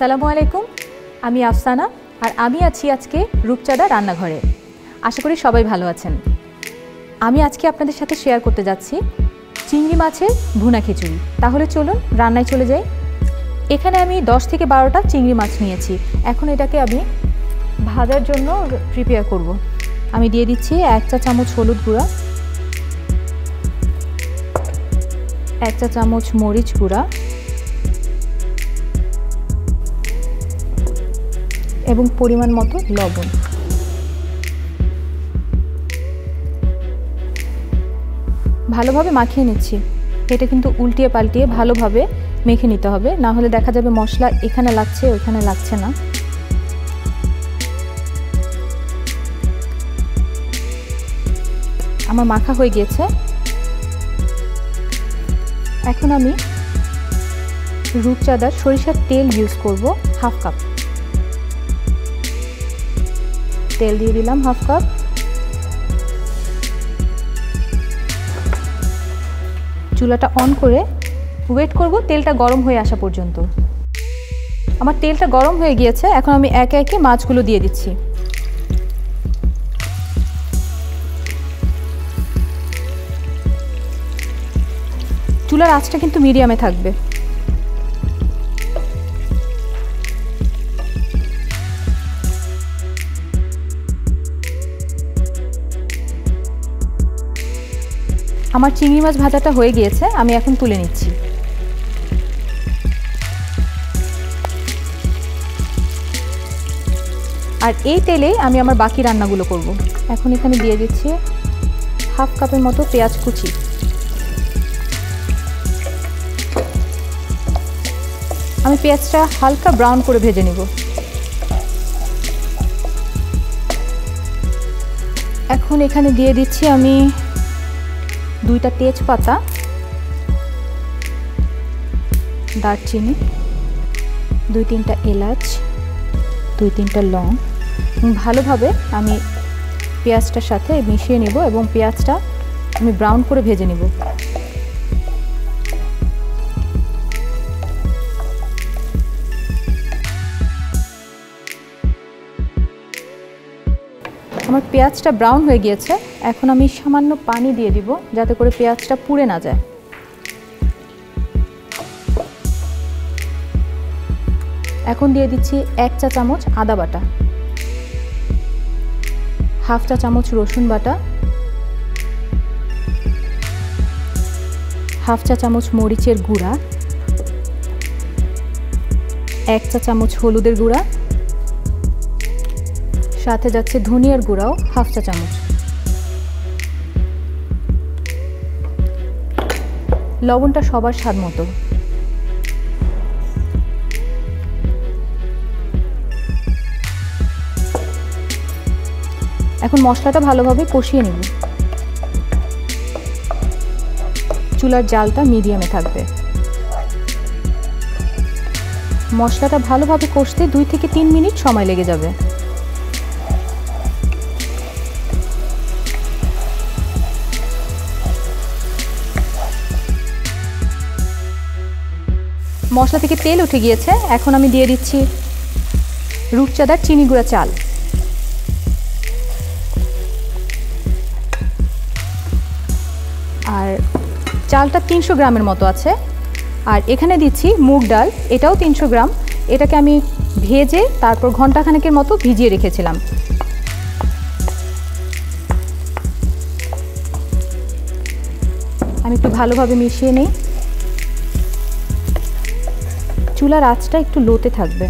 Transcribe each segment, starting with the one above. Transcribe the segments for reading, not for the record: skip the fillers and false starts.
আসসালামু আলাইকুম, আমি আফসানা আর আমি আছি আজকে রূপচাঁদা রান্নাঘরে। আশা করি সবাই ভালো আছেন। আমি আজকে আপনাদের সাথে শেয়ার করতে যাচ্ছি চিংড়ি মাছের ভুনা খিচুড়ি। তাহলে চলুন রান্নায় চলে যাই। এখানে আমি 10 থেকে 12টা চিংড়ি মাছ নিয়েছি। এখন এটাকে আমি ভাজার জন্য প্রিপেয়ার করব। আমি দিয়ে দিচ্ছি 1 চা চামচ হলুদ গুঁড়া, 1 চা চামচ মরিচ গুঁড়া এবং পরিমাণ মতো লবণ। ভালোভাবে মাখিয়ে নিচ্ছি। এটা কিন্তু উল্টিয়ে পাল্টিয়ে ভালোভাবে মেখে নিতে হবে, না হলে দেখা যাবে মশলা এখানে লাগছে ওইখানে লাগছে না। আমার মাখা হয়ে গিয়েছে। এখন আমি রূপচাঁদার সরিষার তেল ইউজ করব হাফ কাপ। তেল দিয়ে দিলাম হাফ কাপ। চুলাটা অন করে ওয়েট করব তেলটা গরম হয়ে আসা পর্যন্ত। আমার তেলটা গরম হয়ে গিয়েছে। এখন আমি একে একে মাছগুলো দিয়ে দিচ্ছি। চুলার আঁচটা কিন্তু মিডিয়ামে থাকবে। আমার চিংড়ি মাছ ভাজাটা হয়ে গিয়েছে, আমি এখন তুলে নিচ্ছি। আর এই তেলেই আমি আমার বাকি রান্নাগুলো করব। এখন এখানে দিয়ে দিচ্ছি হাফ কাপের মতো পেঁয়াজ কুচি। আমি পেঁয়াজটা হালকা ব্রাউন করে ভেজে নিব। এখন এখানে দিয়ে দিচ্ছি আমি 2টা তেজপাতা, দারচিনি, 2-3টা এলাচ, 2-3টা লং। ভালোভাবে আমি পেঁয়াজটার সাথে মিশিয়ে নেব এবং পেঁয়াজটা আমি ব্রাউন করে ভেজে নেব। আমার পেঁয়াজটা ব্রাউন হয়ে গিয়েছে। এখন আমি সামান্য পানি দিয়ে দিব যাতে করে পেঁয়াজটা পুড়ে না যায়। এখন দিয়ে দিচ্ছি 1 চা চামচ আদা বাটা, হাফ চা চামচ রসুন বাটা, হাফ চা চামচ মরিচের গুঁড়া, 1 চা চামচ হলুদের গুঁড়া, সাথে যাচ্ছে ধনিয়ার গুঁড়াও হাফ চা চামচ। লবণটা সবার স্বাদ মতো। এখন মশলাটা ভালোভাবে কষিয়ে নেব। চুলার জালটা মিডিয়ামে থাকবে। মশলাটা ভালোভাবে কষতে 2 থেকে 3 মিনিট সময় লেগে যাবে। মশলা থেকে তেল উঠে গিয়েছে। এখন আমি দিয়ে দিচ্ছি রূপচাঁদার চিনি গুঁড়া চাল। আর চালটা 300 গ্রামের মতো আছে। আর এখানে দিচ্ছি মুগ ডাল, এটাও 300 গ্রাম। এটাকে আমি ভেজে তারপর ঘন্টাখানেকের মতো ভিজিয়ে রেখেছিলাম। আমি একটু ভালোভাবে মিশিয়ে নেই। চুলার আঁচটা একটু লোতে থাকবে।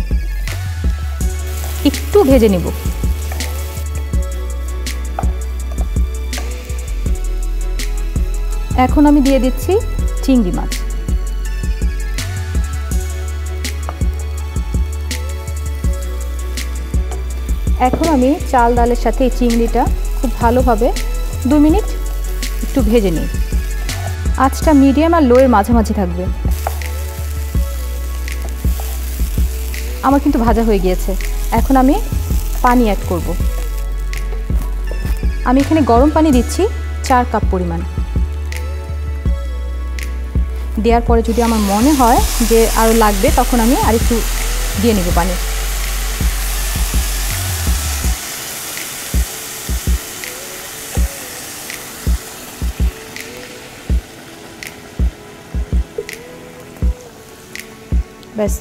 একটু ভেজে নেব। এখন আমি দিয়ে দিচ্ছি চিংড়ি মাছ। এখন আমি চাল ডালের সাথে এই চিংড়িটা খুব ভালোভাবে 2 মিনিট একটু ভেজে নিই। আঁচটা মিডিয়াম আর লোয়ের মাঝামাঝি থাকবে। আমার কিন্তু ভাজা হয়ে গিয়েছে। এখন আমি পানি অ্যাড করব। আমি এখানে গরম পানি দিচ্ছি 4 কাপ পরিমাণ। দেওয়ার পরে যদি আমার মনে হয় যে আরও লাগবে তখন আমি আরেকটু দিয়ে নেব পানি। ব্যাস,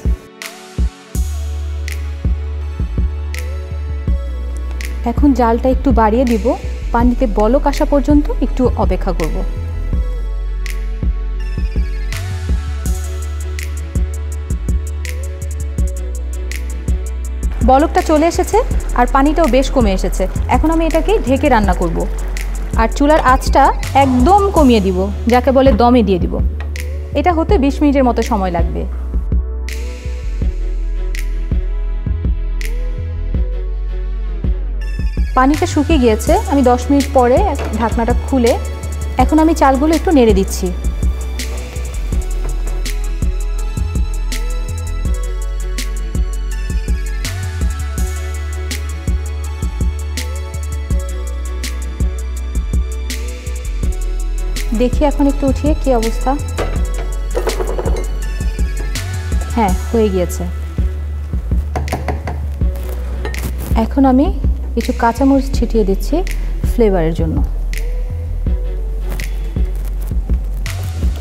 এখন জালটা একটু বাড়িয়ে দিব, পানিতে বলক আসা পর্যন্ত একটু অপেক্ষা করব। বলকটা চলে এসেছে আর পানিটাও বেশ কমে এসেছে। এখন আমি এটাকে ঢেকে রান্না করব আর চুলার আঁচটা একদম কমিয়ে দিব, যাকে বলে দমে দিয়ে দিব। এটা হতে 20 মিনিটের মতো সময় লাগবে। পানিটা শুকিয়ে গিয়েছে। আমি 10 মিনিট পরে ঢাকনাটা খুলে এখন আমি চালগুলো একটু নেড়ে দিচ্ছি। দেখি এখন একটু উঠিয়ে কি অবস্থা। হ্যাঁ, হয়ে গিয়েছে। এখন আমি কিছু কাঁচামরিচ ছিটিয়ে দিচ্ছি ফ্লেভারের জন্য।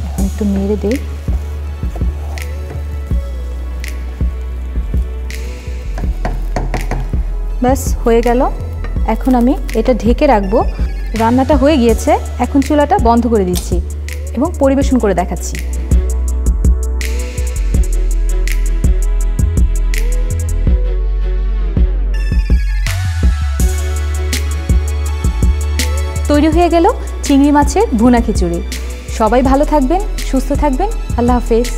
এখন একটু নেড়ে দিই। ব্যাস, হয়ে গেল। এখন আমি এটা ঢেকে রাখবো। রান্নাটা হয়ে গিয়েছে, এখন চুলাটা বন্ধ করে দিচ্ছি এবং পরিবেশন করে দেখাচ্ছি। তৈরি হয়ে গেল চিংড়ি মাছের ভুনা খিচুড়ি। সবাই ভালো থাকবেন, সুস্থ থাকবেন। আল্লাহ হাফেজ।